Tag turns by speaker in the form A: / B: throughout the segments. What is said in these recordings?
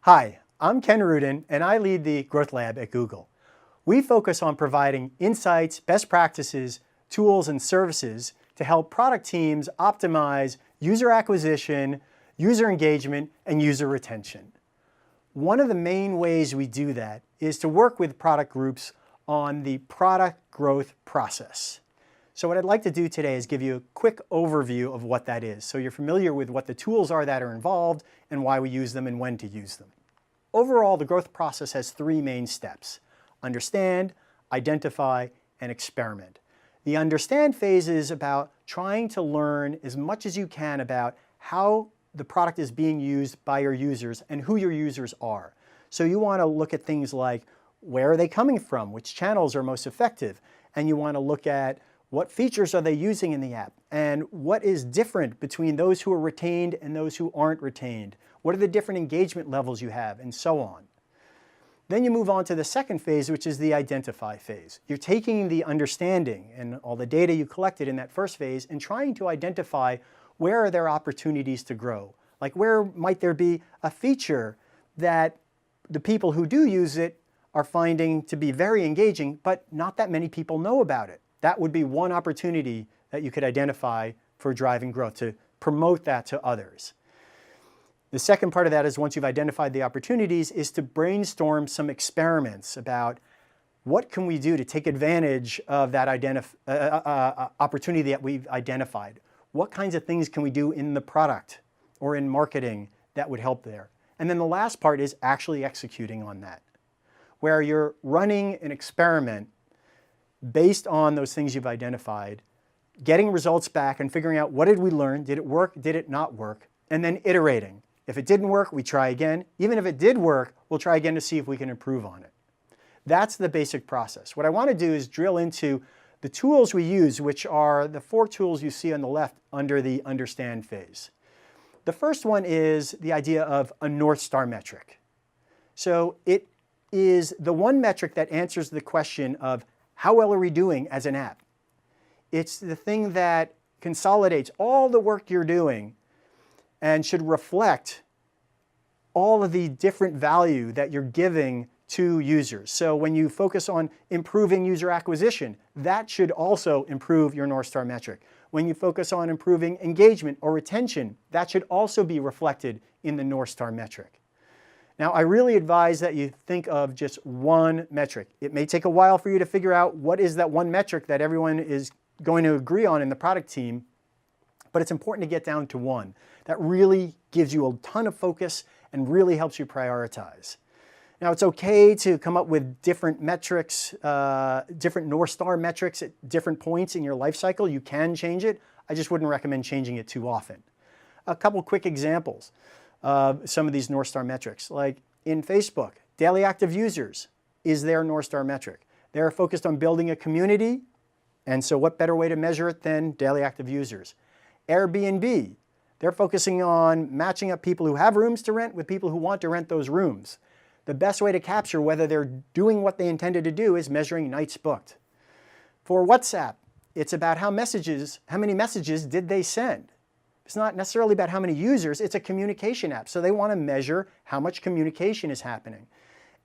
A: Hi, I'm Ken Rudin, and I lead the Growth Lab at Google. We focus on providing insights, best practices, tools, and services to help product teams optimize user acquisition, user engagement, and user retention. One of the main ways we do that is to work with product groups on the product growth process. So what I'd like to do today is give you a quick overview of what that is, so you're familiar with what the tools are that are involved and why we use them and when to use them. Overall, the growth process has three main steps: understand, identify, and experiment. The understand phase is about trying to learn as much as you can about how the product is being used by your users and who your users are. So you want to look at things like, where are they coming from? Which channels are most effective? And you want to look at what features are they using in the app? And what is different between those who are retained and those who aren't retained? What are the different engagement levels you have, and so on. Then you move on to the second phase, which is the identify phase. You're taking the understanding and all the data you collected in that first phase and trying to identify where are there opportunities to grow. Like, where might there be a feature that the people who do use it are finding to be very engaging, but not that many people know about it. That would be one opportunity that you could identify for driving growth, to promote that to others. The second part of that is, once you've identified the opportunities, is to brainstorm some experiments about what can we do to take advantage of that opportunity that we've identified. What kinds of things can we do in the product or in marketing that would help there? And then the last part is actually executing on that, where you're running an experiment based on those things you've identified, getting results back and figuring out, what did we learn? Did it work? Did it not work? And then iterating. If it didn't work, we try again. Even if it did work, we'll try again to see if we can improve on it. That's the basic process. What I want to do is drill into the tools we use, which are the four tools you see on the left under the understand phase. The first one is the idea of a North Star metric. So it is the one metric that answers the question of, how well are we doing as an app? It's the thing that consolidates all the work you're doing and should reflect all of the different value that you're giving to users. So when you focus on improving user acquisition, that should also improve your North Star metric. When you focus on improving engagement or retention, that should also be reflected in the North Star metric. Now, I really advise that you think of just one metric. It may take a while for you to figure out what is that one metric that everyone is going to agree on in the product team, but it's important to get down to one. That really gives you a ton of focus and really helps you prioritize. Now, it's okay to come up with different metrics, different North Star metrics at different points in your life cycle. You can change it. I just wouldn't recommend changing it too often. A couple quick examples of some of these North Star metrics. Like in Facebook, daily active users is their North Star metric. They're focused on building a community, and so what better way to measure it than daily active users? Airbnb, they're focusing on matching up people who have rooms to rent with people who want to rent those rooms. The best way to capture whether they're doing what they intended to do is measuring nights booked. For WhatsApp, it's about how many messages did they send. It's not necessarily about how many users, it's a communication app. So they want to measure how much communication is happening.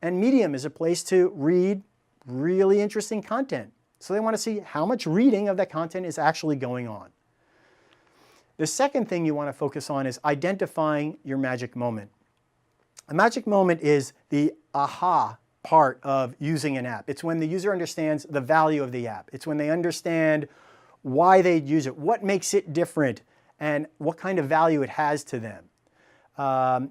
A: And Medium is a place to read really interesting content. So they want to see how much reading of that content is actually going on. The second thing you want to focus on is identifying your magic moment. A magic moment is the aha part of using an app. It's when the user understands the value of the app. It's when they understand why they use it, what makes it different, and what kind of value it has to them.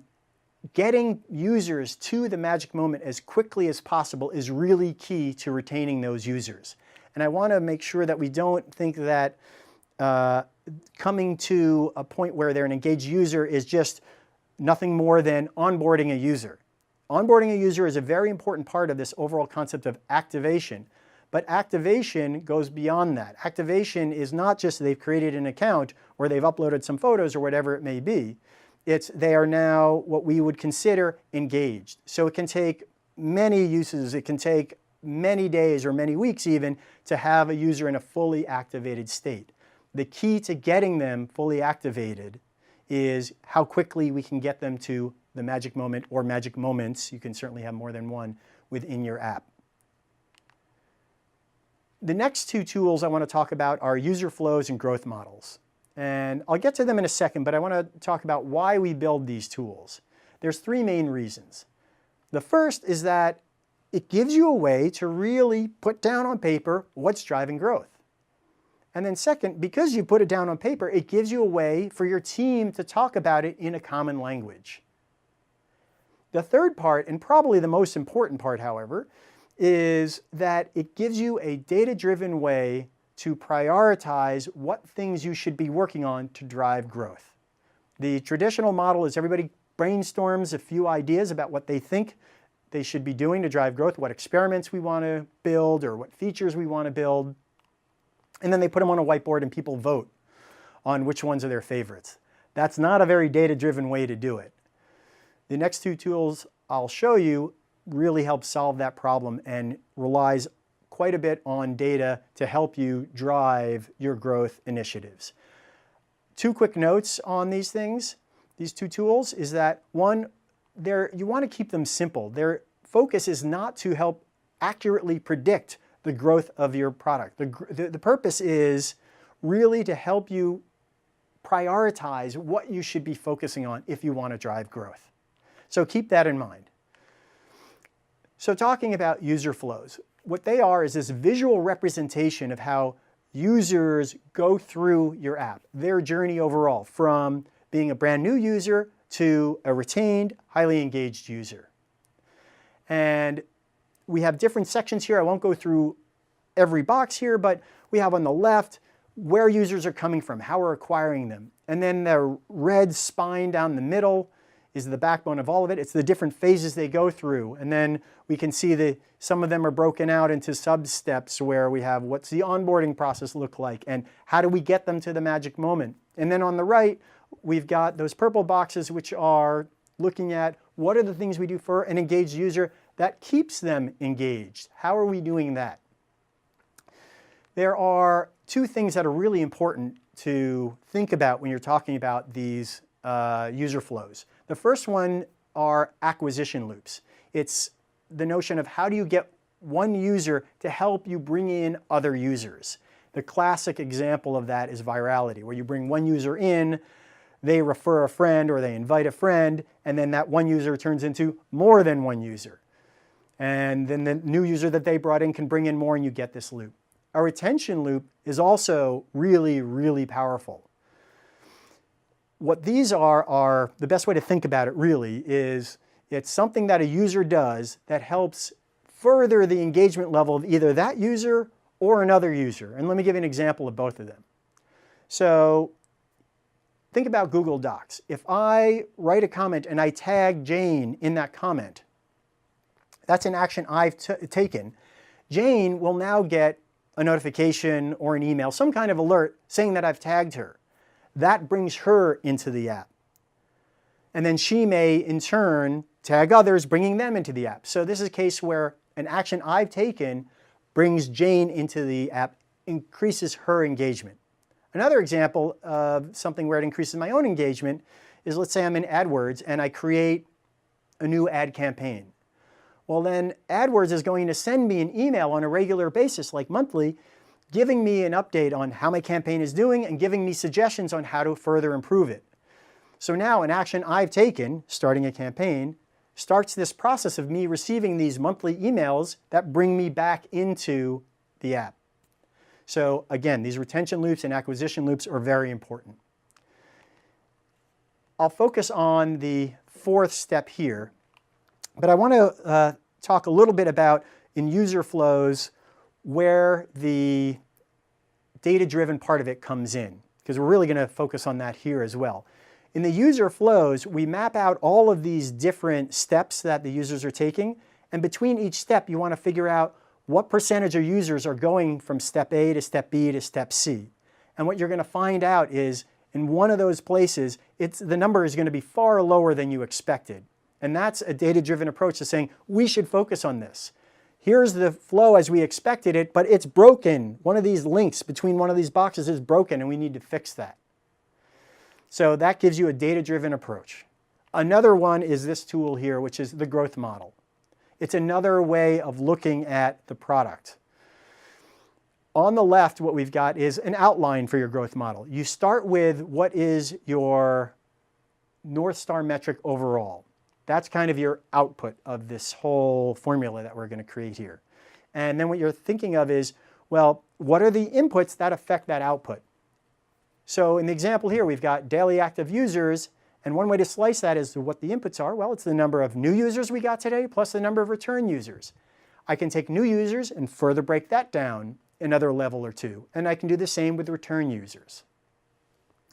A: Getting users to the magic moment as quickly as possible is really key to retaining those users. And I want to make sure that we don't think that coming to a point where they're an engaged user is just nothing more than onboarding a user. Onboarding a user is a very important part of this overall concept of activation. But activation goes beyond that. Activation is not just they've created an account or they've uploaded some photos or whatever it may be. It's they are now what we would consider engaged. So it can take many uses. It can take many days or many weeks even to have a user in a fully activated state. The key to getting them fully activated is how quickly we can get them to the magic moment or magic moments. You can certainly have more than one within your app. The next two tools I want to talk about are user flows and growth models. And I'll get to them in a second, but I want to talk about why we build these tools. There's three main reasons. The first is that it gives you a way to really put down on paper what's driving growth. And then second, because you put it down on paper, it gives you a way for your team to talk about it in a common language. The third part, and probably the most important part, however, is that it gives you a data-driven way to prioritize what things you should be working on to drive growth. The traditional model is everybody brainstorms a few ideas about what they think they should be doing to drive growth, what experiments we want to build or what features we want to build. And then they put them on a whiteboard and people vote on which ones are their favorites. That's not a very data-driven way to do it. The next two tools I'll show you really help solve that problem and relies quite a bit on data to help you drive your growth initiatives. Two quick notes on these things, these two tools, is that one, you want to keep them simple. Their focus is not to help accurately predict the growth of your product. The purpose is really to help you prioritize what you should be focusing on if you want to drive growth. So keep that in mind. So talking about user flows, what they are is this visual representation of how users go through your app, their journey overall, from being a brand new user to a retained, highly engaged user. And we have different sections here. I won't go through every box here, but we have on the left where users are coming from, how we're acquiring them. And then the red spine down the middle is the backbone of all of it. It's the different phases they go through. And then we can see that some of them are broken out into sub-steps where we have what's the onboarding process look like and how do we get them to the magic moment. And then on the right, we've got those purple boxes which are looking at what are the things we do for an engaged user that keeps them engaged. How are we doing that? There are two things that are really important to think about when you're talking about these user flows. The first one are acquisition loops. It's the notion of how do you get one user to help you bring in other users. The classic example of that is virality, where you bring one user in, they refer a friend or they invite a friend, and then that one user turns into more than one user. And then the new user that they brought in can bring in more and you get this loop. A retention loop is also really, really powerful. What these are the best way to think about it really is it's something that a user does that helps further the engagement level of either that user or another user. And let me give you an example of both of them. So think about Google Docs. If I write a comment and I tag Jane in that comment, that's an action I've taken. Jane will now get a notification or an email, some kind of alert saying that I've tagged her. That brings her into the app. And then she may, in turn, tag others, bringing them into the app. So this is a case where an action I've taken brings Jane into the app, increases her engagement. Another example of something where it increases my own engagement is, let's say I'm in AdWords and I create a new ad campaign. Well, then AdWords is going to send me an email on a regular basis, like monthly, giving me an update on how my campaign is doing and giving me suggestions on how to further improve it. So now an action I've taken, starting a campaign, starts this process of me receiving these monthly emails that bring me back into the app. So again, these retention loops and acquisition loops are very important. I'll focus on the fourth step here, but I want to talk a little bit about, in user flows, where the data-driven part of it comes in, because we're really going to focus on that here as well. In the user flows, we map out all of these different steps that the users are taking, and between each step you want to figure out what percentage of users are going from step A to step B to step C. And what you're going to find out is, in one of those places, the number is going to be far lower than you expected. And that's a data-driven approach to saying, we should focus on this. Here's the flow as we expected it, but it's broken. One of these links between one of these boxes is broken and we need to fix that. So that gives you a data-driven approach. Another one is this tool here, which is the growth model. It's another way of looking at the product. On the left, what we've got is an outline for your growth model. You start with what is your North Star metric overall. That's kind of your output of this whole formula that we're going to create here. And then what you're thinking of is, well, what are the inputs that affect that output? So in the example here, we've got daily active users, and one way to slice that is to what the inputs are. Well, it's the number of new users we got today plus the number of return users. I can take new users and further break that down another level or two, and I can do the same with return users.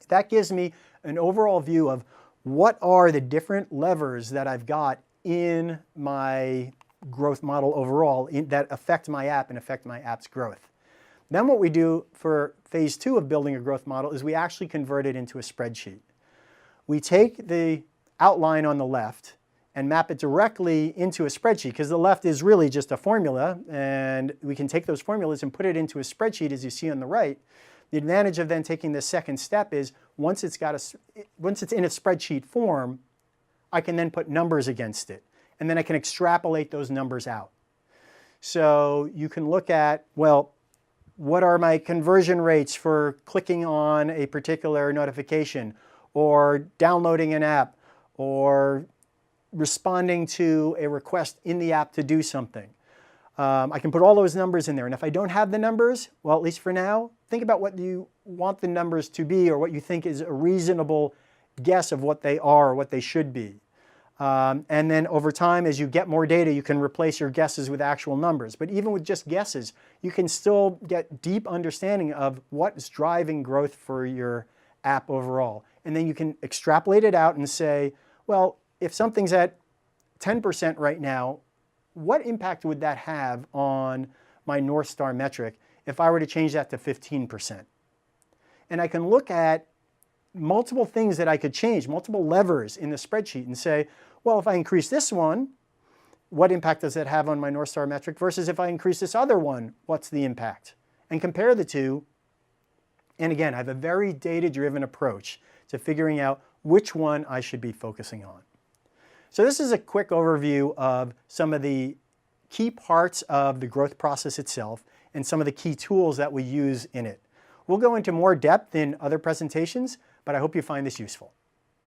A: That gives me an overall view of what are the different levers that I've got in my growth model overall that affect my app and affect my app's growth. Then what we do for phase 2 of building a growth model is we actually convert it into a spreadsheet. We take the outline on the left and map it directly into a spreadsheet, because the left is really just a formula, and we can take those formulas and put it into a spreadsheet as you see on the right. The advantage of then taking the second step is once it's in a spreadsheet form, I can then put numbers against it, and then I can extrapolate those numbers out. So you can look at, well, what are my conversion rates for clicking on a particular notification, or downloading an app, or responding to a request in the app to do something. I can put all those numbers in there, and if I don't have the numbers, well, at least for now, think about what you want the numbers to be, or what you think is a reasonable guess of what they are or what they should be. And then over time, as you get more data, you can replace your guesses with actual numbers. But even with just guesses, you can still get deep understanding of what is driving growth for your app overall. And then you can extrapolate it out and say, well, if something's at 10% right now, what impact would that have on my North Star metric if I were to change that to 15%? And I can look at multiple things that I could change, multiple levers in the spreadsheet, and say, well, if I increase this one, what impact does that have on my North Star metric versus if I increase this other one, what's the impact? And compare the two. And again, I have a very data-driven approach to figuring out which one I should be focusing on. So this is a quick overview of some of the key parts of the growth process itself and some of the key tools that we use in it. We'll go into more depth in other presentations, but I hope you find this useful.